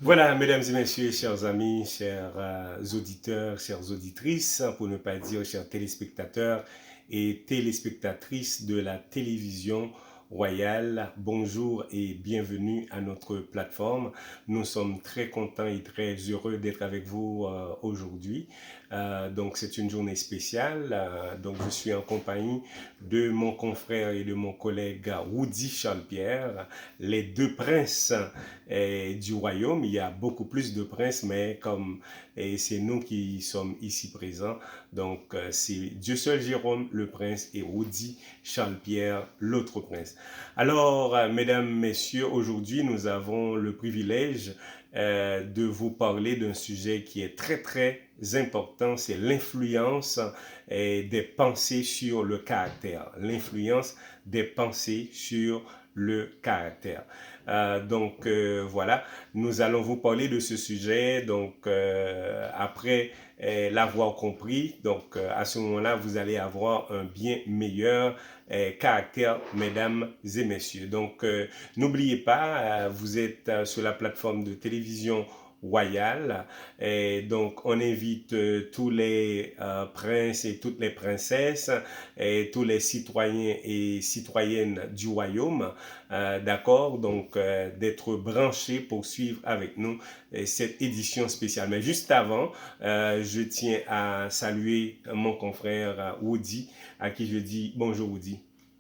Voilà, mesdames et messieurs, chers amis, chers auditeurs, chères auditrices, pour ne pas dire chers téléspectateurs et téléspectatrices de la télévision royale, bonjour et bienvenue à notre plateforme. Nous sommes très contents et très heureux d'être avec vous aujourd'hui. Donc c'est une journée spéciale. Donc je suis en compagnie de mon confrère et de mon collègue Woody Charles-Pierre, les deux princes du royaume. Il y a beaucoup plus de princes, mais comme c'est nous qui sommes ici présents, donc c'est Dieu seul Jérôme, le prince, et Woody Charles-Pierre, l'autre prince. Alors, mesdames, messieurs, aujourd'hui, nous avons le privilège de vous parler d'un sujet qui est très, très important, c'est l'influence des pensées sur le caractère. L'influence des pensées sur le caractère. Voilà, nous allons vous parler de ce sujet. Donc après l'avoir compris, donc à ce moment-là, vous allez avoir un bien meilleur caractère, mesdames et messieurs. Donc n'oubliez pas, vous êtes sur la plateforme de télévision royale. Et donc, on invite tous les princes et toutes les princesses et tous les citoyens et citoyennes du royaume, d'accord, donc d'être branchés pour suivre avec nous cette édition spéciale. Mais juste avant, je tiens à saluer mon confrère Woody, à qui je dis bonjour Woody.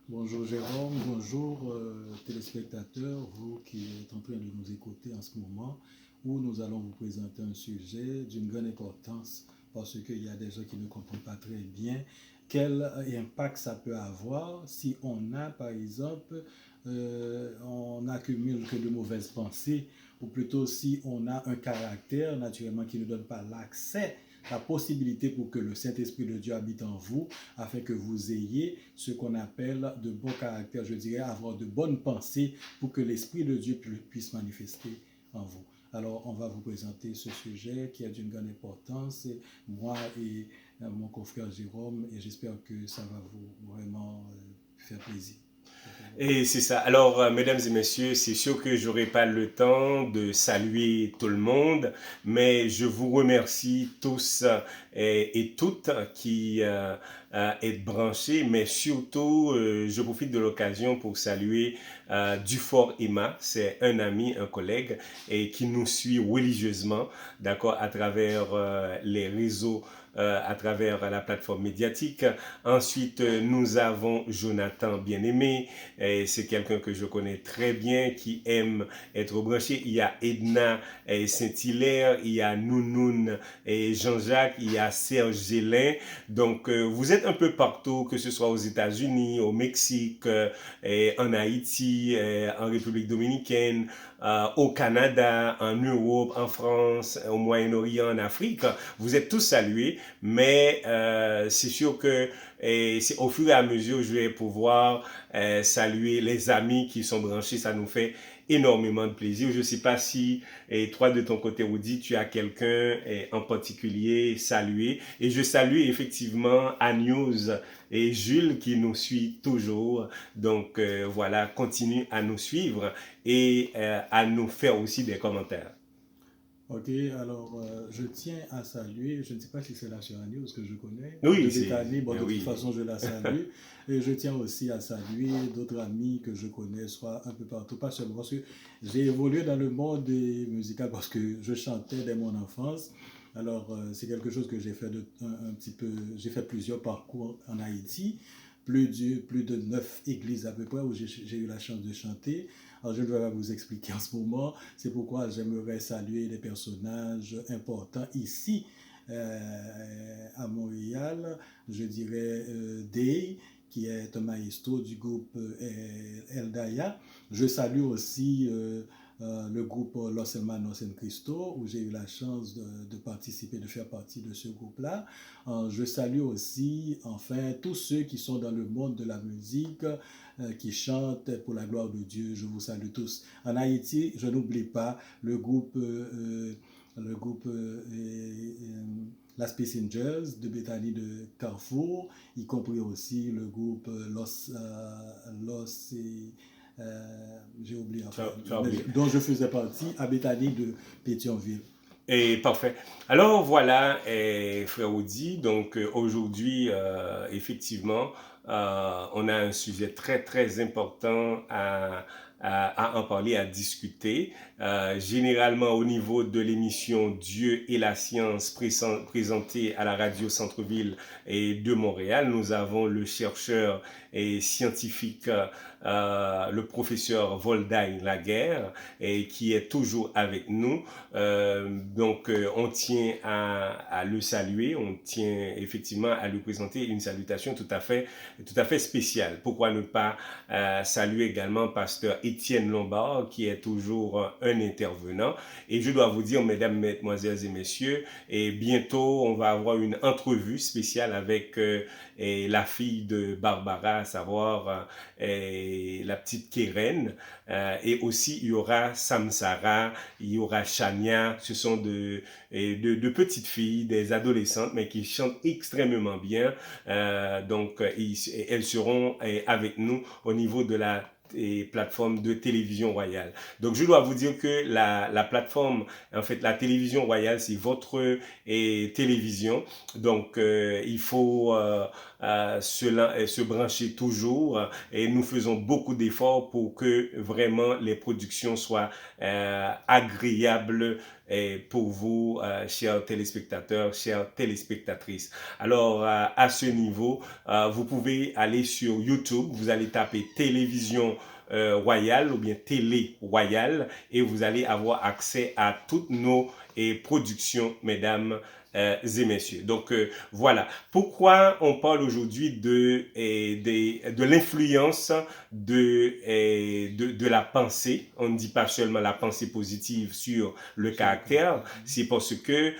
Bonjour Jérôme, bonjour téléspectateurs, vous qui êtes en train de nous écouter en ce moment, où nous allons vous présenter un sujet d'une grande importance parce qu'il y a des gens qui ne comprennent pas très bien quel impact ça peut avoir si on a par exemple, on n'accumule que de mauvaises pensées, ou plutôt si on a un caractère naturellement qui ne donne pas l'accès, la possibilité pour que le Saint-Esprit de Dieu habite en vous, afin que vous ayez ce qu'on appelle de bons caractères, je dirais avoir de bonnes pensées pour que l'Esprit de Dieu puisse manifester en vous. Alors, on va vous présenter ce sujet qui est d'une grande importance, moi et mon confrère Jérôme, et j'espère que ça va vous vraiment faire plaisir. Et c'est ça. Alors, mesdames et messieurs, c'est sûr que j'aurai pas le temps de saluer tout le monde, mais je vous remercie tous et toutes qui êtes branchés, mais surtout, je profite de l'occasion pour saluer Dufort Emma, c'est un ami, un collègue, et qui nous suit religieusement, d'accord, à travers les réseaux, à travers la plateforme médiatique. Ensuite, nous avons Jonathan Bien-Aimé, et c'est quelqu'un que je connais très bien, qui aime être branché. Il y a Edna Saint-Hilaire, il y a Nounoun et Jean-Jacques, il y a Serge Gélin. Donc, vous êtes un peu partout, que ce soit aux États-Unis, au Mexique, en Haïti, en République dominicaine, au Canada, en Europe, en France, au Moyen-Orient, en Afrique. Vous êtes tous salués, mais c'est sûr que c'est au fur et à mesure je vais pouvoir saluer les amis qui sont branchés. Ça nous fait énormément de plaisir. Je ne sais pas si toi de ton côté Woody, tu as quelqu'un en particulier salué. Et je salue effectivement Agnose et Jules qui nous suit toujours. Donc voilà, continue à nous suivre et à nous faire aussi des commentaires. Ok, alors je tiens à saluer, je ne sais pas si c'est la sœur Annie ou ce que je connais, Oui, de c'est Béthanie, bon de toute oui. façon je la salue, et je tiens aussi à saluer d'autres amis que je connais, soit un peu partout, pas seulement parce que j'ai évolué dans le monde musical parce que je chantais dès mon enfance, alors c'est quelque chose que j'ai fait un petit peu, j'ai fait plusieurs parcours en Haïti, plus de 9 églises à peu près où j'ai eu la chance de chanter. Alors, je ne vais pas vous expliquer en ce moment. C'est pourquoi j'aimerais saluer les personnages importants ici à Montréal. Je dirais Day, qui est un maestro du groupe Eldaya. Je salue aussi le groupe Los Hermanos en Cristo, où j'ai eu la chance de participer, de faire partie de ce groupe-là. Je salue aussi, enfin, tous ceux qui sont dans le monde de la musique, qui chantent pour la gloire de Dieu. Je vous salue tous. En Haïti, je n'oublie pas le groupe Las Passengers de Bethany de Carrefour, y compris aussi le groupe j'ai oublié, enfin, dont je faisais partie, à Bethany de Pétionville. Et parfait. Alors voilà, frère Audi, donc aujourd'hui, effectivement, on a un sujet très très important à en parler, à discuter. Généralement au niveau de l'émission Dieu et la science présentée à la radio Centre-Ville et de Montréal, nous avons le chercheur et scientifique le professeur Voldaï Laguerre et qui est toujours avec nous. Donc on tient à le saluer, on tient effectivement à lui présenter une salutation tout à fait spéciale. Pourquoi ne pas saluer également pasteur Étienne Lombard qui est toujours un intervenant. Et je dois vous dire, mesdames, mesdemoiselles et messieurs, et bientôt on va avoir une entrevue spéciale avec la fille de Barbara, à savoir la petite Keren. Et aussi il y aura Samsara, il y aura Chania. Ce sont de petites filles, des adolescentes, mais qui chantent extrêmement bien. Donc elles seront avec nous au niveau de la plateforme de télévision royale. Donc je dois vous dire que la plateforme, en fait la télévision royale, c'est votre télévision. Donc il faut se brancher toujours et nous faisons beaucoup d'efforts pour que vraiment les productions soient agréables pour vous, chers téléspectateurs, chères téléspectatrices. Alors, à ce niveau, vous pouvez aller sur YouTube, vous allez taper télévision royale ou bien télé royale et vous allez avoir accès à toutes nos productions, mesdames et messieurs. Donc voilà, pourquoi on parle aujourd'hui de l'influence de la pensée. On ne dit pas seulement la pensée positive sur le caractère, c'est parce que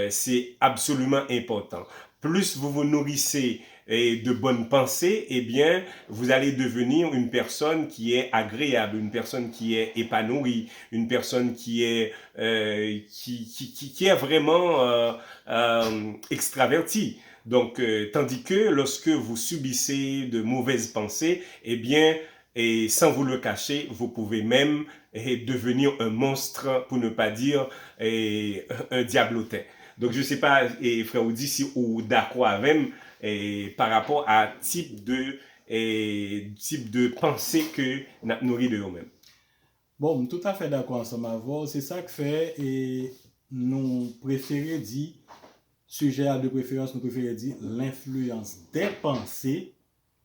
c'est absolument important. Plus vous vous nourrissez de bonnes pensées, eh bien, vous allez devenir une personne qui est agréable, une personne qui est épanouie, une personne qui est vraiment extravertie. Donc, tandis que lorsque vous subissez de mauvaises pensées, eh bien, et sans vous le cacher, vous pouvez même devenir un monstre, pour ne pas dire un diablotin. Donc, je ne sais pas, frère Audi, si ou d'accord avec par rapport à type de pensée que nous nourrit de nous-mêmes. Bon, tout à fait d'accord ensemble avec vous. C'est ça que fait et nous préférons dire, sujet de préférence, nous préférons dire l'influence des pensées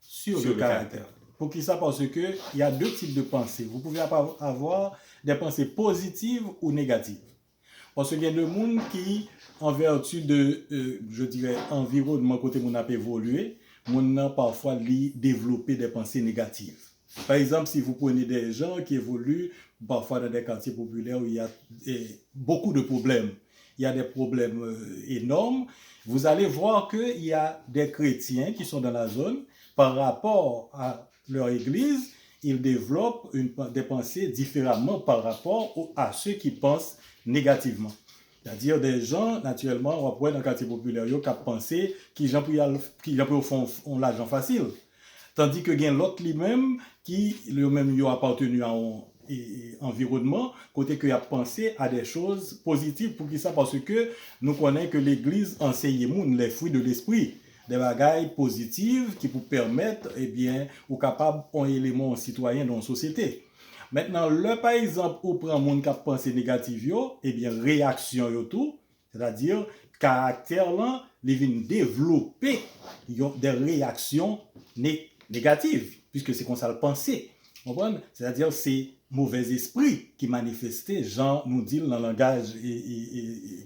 sur le caractère. Pour qui ça? Parce que il y a deux types de pensées. Vous pouvez avoir des pensées positives ou négatives. Parce qu'il y a des gens qui, en vertu de, je dirais, environnement côté mon a évolué, mon a parfois développé des pensées négatives. Par exemple, si vous prenez des gens qui évoluent parfois dans des quartiers populaires où il y a beaucoup de problèmes, il y a des problèmes énormes, vous allez voir qu'il y a des chrétiens qui sont dans la zone, par rapport à leur église, ils développent des pensées différemment par rapport à ceux qui pensent négativement. C'est-à-dire des gens, naturellement, on va prendre dans le quartier populaire, qui pensent qu'ils ont l'argent facile. Tandis que il y a l'autre lui-même qui lui-même a appartenu à un environnement, côté qu'il a pensé à des choses positives. Pour qui ça? Parce que nous connaissons que l'Église enseigne les fruits de l'esprit, des bagailles positives qui vous permettent, eh bien, ou capable un élément citoyen dans la société. Maintenant, par exemple, où prend monde qui a pensé négatif, eh bien, réaction yo tout, c'est-à-dire caractère là, il vient développer des réactions négatives, puisque c'est comme ça le penser. C'est-à-dire c'est mauvais esprit qui manifestait, Jean nous dit dans le langage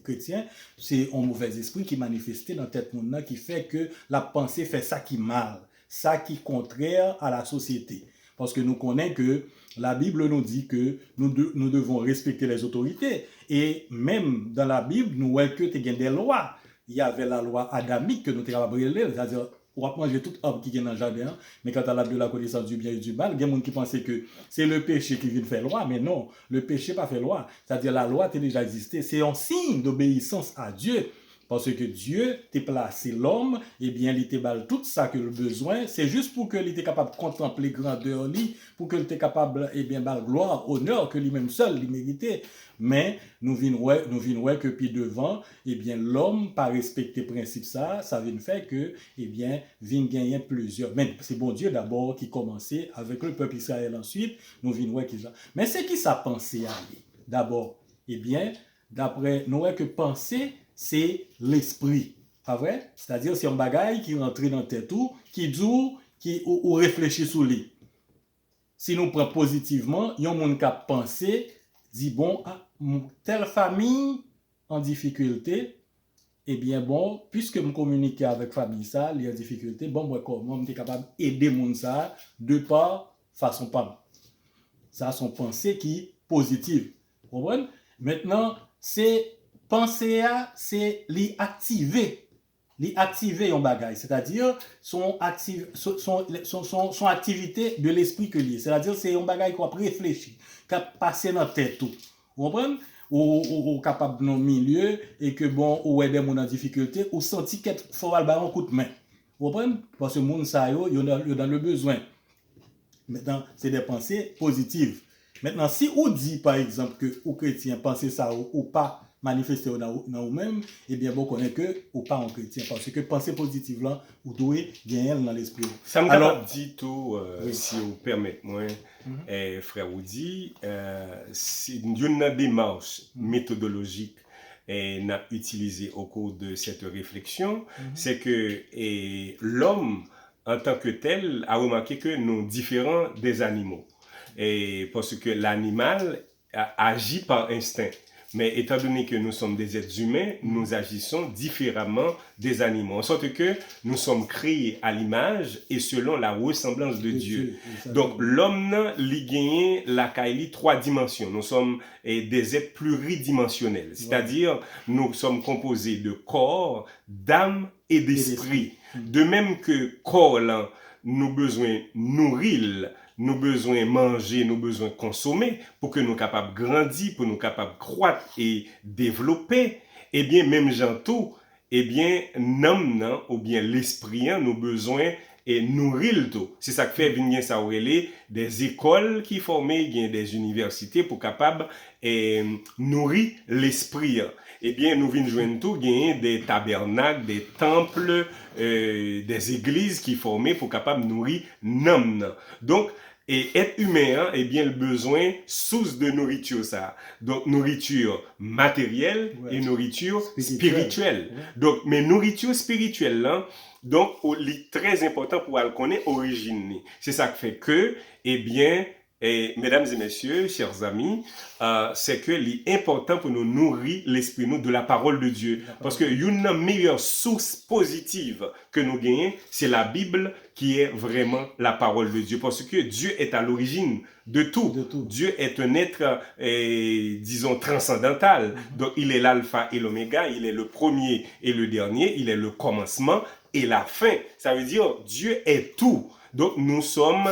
chrétien, c'est un mauvais esprit qui manifestait dans tête monde qui fait que la pensée fait ça qui mal, ça qui est contraire à la société. Parce que nous connaissons que La Bible nous dit que nous devons respecter les autorités. Et même dans la Bible, nous voyons que tu as des lois. Il y avait la loi adamique que nous sommes capables de brûler, c'est-à-dire on va manger toute arbre qui est dans le jardin, mais quand tu as l'arbre de la connaissance du bien et du mal, il y a des gens qui pensaient que c'est le péché qui vient faire loi, mais non, le péché n'a pas fait loi. C'est-à-dire la loi a déjà existé, c'est un signe d'obéissance à Dieu. Parce que Dieu t'a placé l'homme, et bien, il t'a donné tout ça que le besoin. C'est juste pour qu'il était capable de contempler grandeur, pour qu'il était capable, et bien, de gloire, honneur, que lui-même seul, il méritait. Mais nous venons que puis devant, et bien, l'homme, par respecter le principe ça vient faire que, et bien, vient gagner plusieurs. Mais c'est bon Dieu d'abord qui commençait avec le peuple Israël ensuite, nous venons qu'il ça. Mais c'est qui ça pensait aller d'abord? Eh bien, d'après nous que penser, c'est l'esprit. Pas vrai? C'est-à-dire, c'est un bagage qui rentre dans tête qui dit, ou réfléchit sur lui. Si nous prenons positivement, il y a un monde qui a pensé, dit bon, telle famille en difficulté, eh bien bon, puisque je communique avec famille ça, il y a difficulté, bon, moi, comment je suis capable d'aider monde ça de par façon pas. Ça, son pensée qui est positive. Vous comprenez? Maintenant, c'est penser à, c'est l'activer. L'activer un bagage, c'est-à-dire son activité de l'esprit que lié. C'est-à-dire c'est un bagage qu'on a réfléchi, qui a passé dans la tête tout. Vous comprenez? Ou capable dans le milieu et que bon, ou aider mon en difficulté, ou senti qu'il faut avoir un coup de main. Vous comprenez? Parce que monde ça yo dans le besoin. Maintenant, c'est des pensées positives. Maintenant, si on dit par exemple que aux chrétiens pensez ça ou pas manifester dans vous-même, eh bien, vous connaissez que ou pas en chrétien. Parce que pensée positive là, vous devez gagner dans l'esprit. Ça me alors dit tout, oui. Si vous permettez-moi, frère Woody, c'est une démarche méthodologique et n'a utilisé au cours de cette réflexion, c'est que l'homme en tant que tel a remarqué que nous différents des animaux. Et parce que l'animal agit par instinct. Mais étant donné que nous sommes des êtres humains, nous agissons différemment des animaux. En sorte que nous sommes créés à l'image et selon la ressemblance de Dieu. Donc l'homme lui gagne la caille 3 dimensions. Nous sommes des êtres pluridimensionnels. C'est-à-dire nous sommes composés de corps, d'âme et d'esprit. De même que corps là, nous besoin nourrir, nous besoin manger, nous besoin consommer pour que nous capables grandir, pour nous capables croître et développer. Eh bien, même gens tout, eh bien, l'âme ou bien l'esprit, nous besoin et nourrir tout. C'est ça que fait venir ça des écoles qui forment des universités pour capables nourrir l'esprit. Eh bien, nous venons joindre tout, des tabernacles, des temples, des églises qui forment pour capables nourrir l'âme. Donc, et être humain, eh bien, le besoin source de nourriture ça. Donc nourriture matérielle et nourriture spirituelle. Donc mais nourriture spirituelle là, donc c'est très important pour le connaître origine. C'est ça qui fait que eh bien mesdames et messieurs, chers amis, c'est que l'important pour nous nourrir l'esprit nous de la parole de Dieu. Parce que une meilleure source positive que nous gagnons, c'est la Bible qui est vraiment la parole de Dieu. Parce que Dieu est à l'origine de tout. Dieu est un être, disons, transcendantal. Donc, il est l'alpha et l'oméga, il est le premier et le dernier, il est le commencement et la fin. Ça veut dire, Dieu est tout. Donc, nous sommes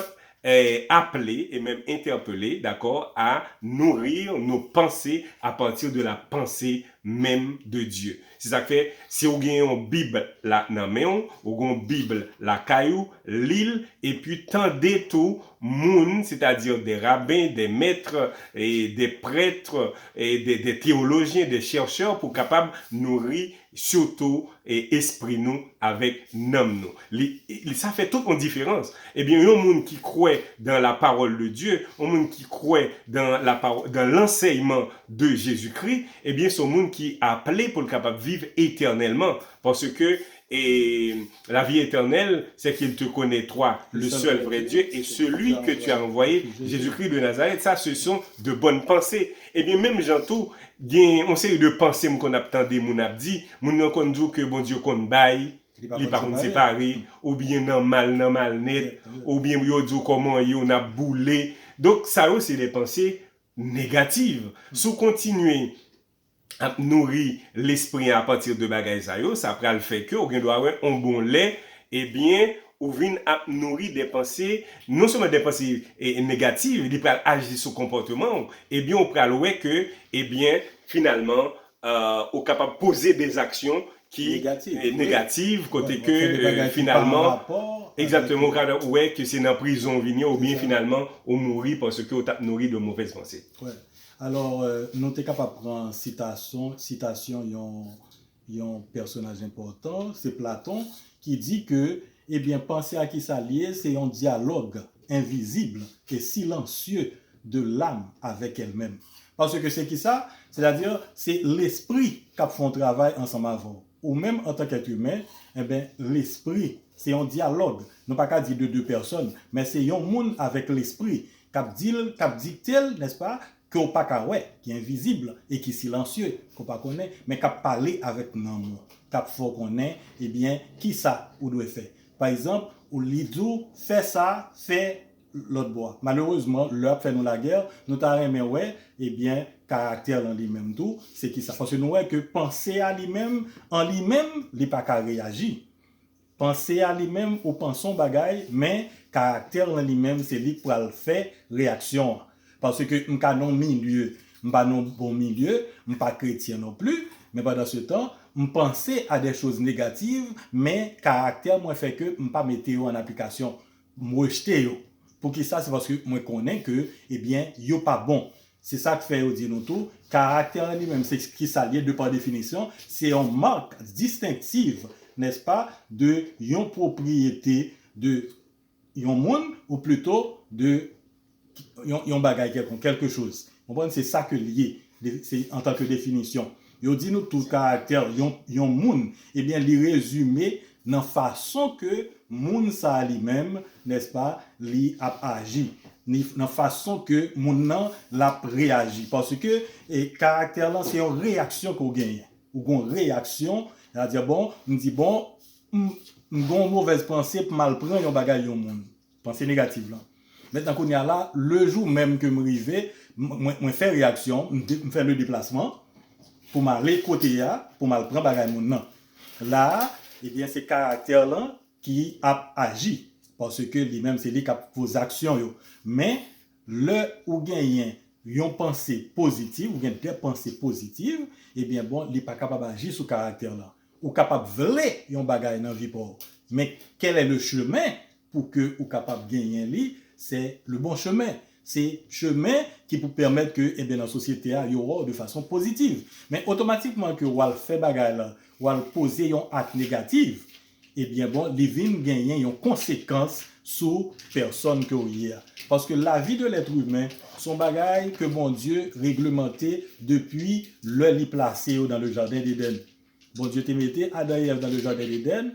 appelés et même interpellés, d'accord, à nourrir nos pensées à partir de la pensée même de Dieu. C'est ça que fait, si vous avez une Bible là dans main, ou une Bible la caillou, l'île, et puis tendez tout monde, c'est-à-dire des rabbins, des maîtres, et des prêtres, et des théologiens, des chercheurs, pour capables nourrir surtout et esprit nous avec nom nous. Ça fait toute une différence. Eh bien, il y a un monde qui croit dans la parole de Dieu, un monde qui croit dans l'enseignement de Jésus-Christ, eh bien, c'est un monde qui est appelé pour le capable de vivre éternellement. Parce que la vie éternelle, c'est qu'il te connaît, toi, le seul vrai Dieu, et celui que tu as envoyé, Jésus-Christ de Nazareth. Ça, ce sont de bonnes pensées. Eh bien, même Jean-Tout, on sait de pensées qu'on a entendu, mon a dit, mon qu'on dit que bon Dieu qu'on baille, il par contre séparé, ou bien non mal net, ou bien yo dit comment on a boulé, Donc, ça aussi, c'est des pensées négatives. Si vous continuez à nourrir l'esprit à partir de bagages ça prend le fait que vous doit avoir un bon lait, eh bien, ou vient à nourrir des pensées, non seulement des pensées négatives, il peut agir sur le comportement, eh bien, on prend le que, eh bien, finalement, on est capable de poser des actions qui négatives, côté que finalement, exactement, ouais, que c'est dans la prison venir, ou bien finalement, on mourit parce que on a nourri de mauvaises pensées. Ouais. Alors, nous sommes capables de prendre citation, un personnage important, c'est Platon, qui dit que, eh bien, penser à qui s'allier, c'est un dialogue invisible et silencieux de l'âme avec elle-même. Parce que c'est qui ça? C'est-à-dire, c'est l'esprit qui fait un travail ensemble avant. Ou même en tant qu'être humain, eh bien, l'esprit, c'est un dialogue. Non pas qu'à dire de deux personnes, mais c'est un monde avec l'esprit qui dit n'est-ce pas, qu'on pas qu'à ouais, qui est invisible et qui est silencieux, qu'on pas connaît, mais qui parle avec nous, qui faut connaître, eh bien, qui ça ou doit faire. Par exemple, ou l'idou fait ça, fait l'autre bois. Malheureusement, l'Europe fait nous la guerre, nous t'arrêtons, mais ouais, eh bien, caractère en lui-même tout, c'est qui ça. Parce que nous voyons que penser à lui-même, en lui-même, il n'est pas qu'à réagir. Penser à lui-même ou pensons bagaille, mais caractère en lui-même, c'est lui pour le faire réaction. Parce que m'ka non milieu, m'pa non bon milieu, m'pa chrétien non plus, mais pendant ce temps, m'penser à des choses négatives, mais caractère moi fait que m'pa mettre en application, m'rejeter yo. Pour qui ça, c'est parce que moi connais que, eh bien, yo pas bon. C'est ça que fait au dire nous tout. Caractère lui-même, c'est ce qui s'allie de par définition, c'est une marque distinctive, n'est-ce pas, de yon propriété de yon monde, ou plutôt de yon bagay quelque chose. C'est ça que lié, c'est en tant que définition. Yo dit nous tout caractère yon monde, eh bien, li résumé dans façon que moun ça lui-même, n'est-ce pas, li a agi. Dans façon que moun nan l'a réagi. Parce que caractère là, c'est une réaction qu'on gagne. Ou une réaction, c'est-à-dire bon, on dit bon, une mauvaise pensée pour mal prendre yon bagay yon moun. Pensée négative là. Maintenant qu'on y a là, le jour même que je arrive, je fais réaction, je fais le déplacement pour m'aller côté là, pour m'aller prendre bagay moun nan. Là, eh bien c'est caractère là qui a agi parce que lui-même c'est lui qui a posé action yo. Mais le ou gagne yon pensée positive ou gagne des pensées positives, eh bien bon, il n'est pas capable d'agir sur caractère là. Ou capable de voler yon bagay dans vie pour. Mais quel est le chemin pour que ou capable de gagner lui? C'est le bon chemin. C'est chemin qui peut permettre que, eh bien, dans la société, il y aura de façon positive. Mais automatiquement que ou fait bagay là, ou poser un acte négatif, eh bien bon, les vignes gagnent une conséquence sur personne que vous y a. Parce que la vie de l'être humain, son bagay que bon Dieu réglementé depuis le lit placé dans le jardin d'Éden. Bon Dieu te mettait Adam et Ève dans le jardin d'Éden,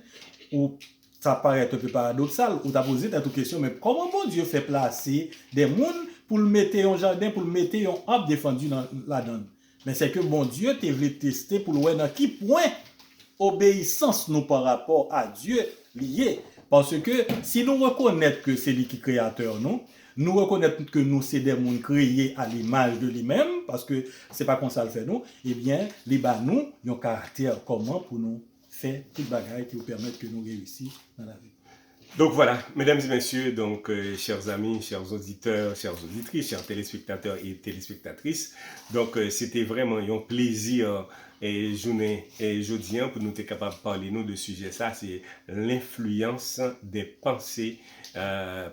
où ça paraît un peu paradoxal, ou tu as posé cette question, mais comment bon Dieu fait placer des mondes pour le mettre en jardin, pour le mettre en arbre défendu dans la donne? Mais c'est que bon Dieu te voulu tester pour le voir dans qui point obéissance nous par rapport à Dieu lié. Parce que si nous reconnaissons que c'est lui qui est créateur, nous reconnaissons que nous c'est des mondes créés à l'image de lui-même, parce que c'est pas comme ça le fait nous, eh bien, les nous, ont caractère comment pour nous faire toute bagaille qui nous permettent que nous réussissions dans la vie. Donc voilà, mesdames et messieurs, donc chers amis, chers auditeurs, chères auditrices, chers téléspectateurs et téléspectatrices, donc c'était vraiment un plaisir et journée et jeudi pour nous être capables de parler nous de sujet ça, c'est l'influence des pensées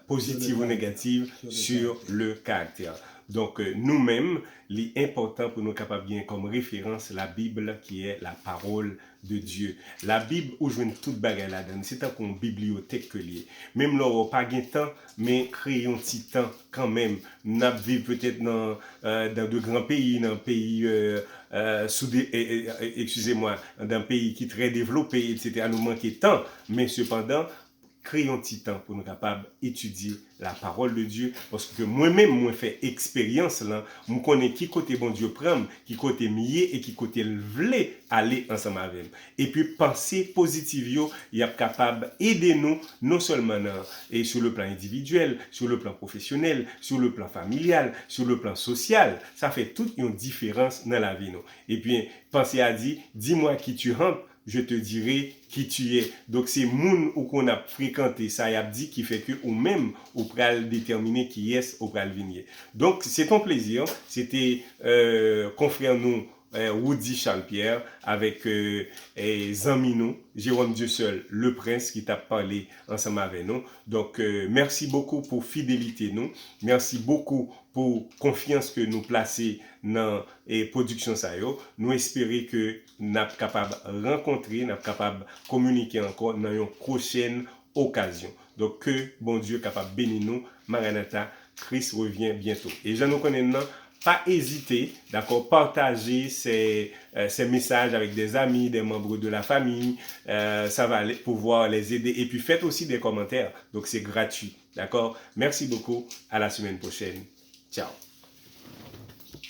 positives ou négatives sur le caractère. Donc nous-mêmes, l'important pour nous capables bien comme référence la Bible qui est la parole de Dieu. La Bible où je viens toute bagarre là-dedans, c'est un comme bibliothèque que lié. Même là pas de temps, mais créer un petit temps quand même. N'a vivre peut-être dans de grands pays, dans un pays excusez-moi, dans un pays qui est très développé, etc. Nous manquer de temps, mais cependant créer un petit temps pour nous capables d'étudier la parole de Dieu. Parce que moi-même, moi, fait expérience là, je connais qui côté bon Dieu prend, qui côté mié et qui côté le voulait aller ensemble avec nous. Et puis, penser positive, il est capable d'aider nous, non seulement et sur le plan individuel, sur le plan professionnel, sur le plan familial, sur le plan social. Ça fait toute une différence dans la vie. Nous. Et puis, penser à dire, dis-moi qui tu rentres, je te dirai qui tu es. Donc, c'est moun ou qu'on a fréquenté, ça y a dit, qui fait que ou même, ou pral déterminer qui est, ou pral venir. Donc, c'est un plaisir. C'était confrère nous, Woody Charles-Pierre, avec Zamino, Jérôme Dieu seul, le prince qui t'a parlé ensemble avec nous. Donc, merci beaucoup pour fidélité nous. Merci beaucoup pour confiance que nous placer dans la production ça yo. Nous espérons que nous sommes capables de rencontrer, nous sommes capables de communiquer encore dans une prochaine occasion. Donc, que bon Dieu est capable de bénir nous. Maranatha, Christ revient bientôt. Et je nous connais maintenant. Pas hésiter, d'accord, partager ces messages avec des amis, des membres de la famille, ça va pouvoir les aider. Et puis faites aussi des commentaires, donc c'est gratuit, d'accord. Merci beaucoup, à la semaine prochaine, ciao.